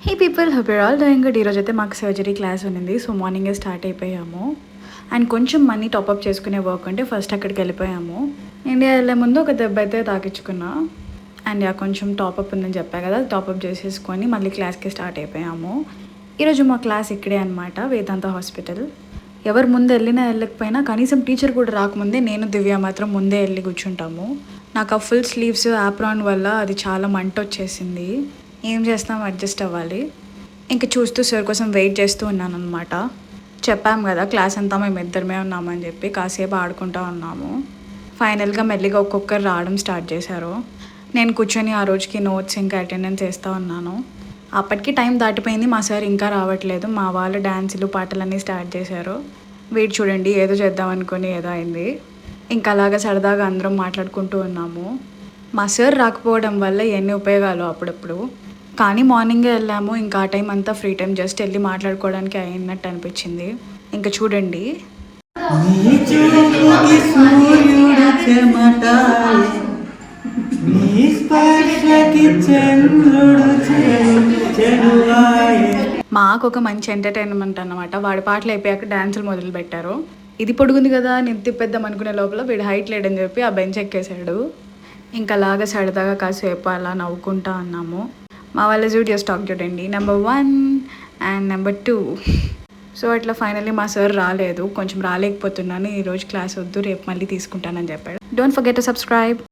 Hey people, hope your all doing good. ఈరోజు అయితే మాకు సర్జరీ క్లాస్ ఉన్నింది. సో మార్నింగే స్టార్ట్ అయిపోయాము. అండ్ కొంచెం మనీ టాప్అప్ చేసుకునే వర్క్ ఉంటే ఫస్ట్ అక్కడికి వెళ్ళిపోయాము. ఇండియా వెళ్ళే ముందు ఒక దెబ్బ అయితే తాకించుకున్నా. అండ్ కొంచెం టాప్అప్ ఉందని చెప్పా కదా, టాప్అప్ చేసేసుకొని మళ్ళీ క్లాస్కి స్టార్ట్ అయిపోయాము. ఈరోజు మా క్లాస్ ఇక్కడే అనమాట, వేదాంత హాస్పిటల్. ఎవరు ముందు వెళ్ళినా వెళ్ళకపోయినా కనీసం టీచర్ కూడా రాకముందే నేను దివ్య మాత్రం ముందే వెళ్ళి కూర్చుంటాము. నాకు ఆ ఫుల్ స్లీవ్స్ యాప్రాన్ వల్ల అది చాలా మంట వచ్చేసింది. ఏం చేస్తాం, అడ్జస్ట్ అవ్వాలి. ఇంక చూస్తూ సార్ కోసం వెయిట్ చేస్తూ ఉన్నాను అనమాట. చెప్పాము కదా క్లాస్ అంతా మేము ఇద్దరమే ఉన్నామని చెప్పి కాసేపు ఆడుకుంటూ ఉన్నాము. ఫైనల్గా మెల్లిగా ఒక్కొక్కరు రావడం స్టార్ట్ చేశారు. నేను కూర్చొని ఆ రోజుకి నోట్స్ ఇంకా అటెండెన్స్ వేస్తూ ఉన్నాను. అప్పటికి టైం దాటిపోయింది, మా సార్ ఇంకా రావట్లేదు. మా వాళ్ళు డ్యాన్సులు పాటలన్నీ స్టార్ట్ చేశారు. వెయిట్ చూడండి, ఏదో చేద్దాం అనుకుని ఏదో అయింది. ఇంకా అలాగా సరదాగా అందరం మాట్లాడుకుంటూ ఉన్నాము. మా సార్ రాకపోవడం వల్ల ఎన్ని ఉపయోగాలు అప్పుడప్పుడు. కానీ మార్నింగే వెళ్ళాము, ఇంకా ఆ టైం అంతా ఫ్రీ టైం జస్ట్ వెళ్ళి మాట్లాడుకోవడానికి అయినట్టు అనిపించింది. ఇంకా చూడండి, మాకు ఒక మంచి ఎంటర్టైన్మెంట్ అన్నమాట. వాడి పాటలు అయిపోయాక డ్యాన్సులు మొదలు పెట్టారు. ఇది పొడుగుంది కదా నేను తిప్పేద్దాం అనుకునే లోపల వీడు హైట్ లేడని చెప్పి ఆ బెంచ్ ఎక్కేసాడు. ఇంకా అలాగా సరదాగా కాసేపు అలా నవ్వుకుంటా అన్నాము. మా వాళ్ళ జూడియో స్టాక్ చూడండి, నెంబర్ 1 అండ్ నెంబర్ 2. సో అట్లా ఫైనల్లీ మా సార్ రాలేదు, కొంచెం రాలేకపోతున్నాను, ఈరోజు క్లాస్ వద్దు రేపు మళ్ళీ తీసుకుంటానని చెప్పాడు. Don't forget to subscribe.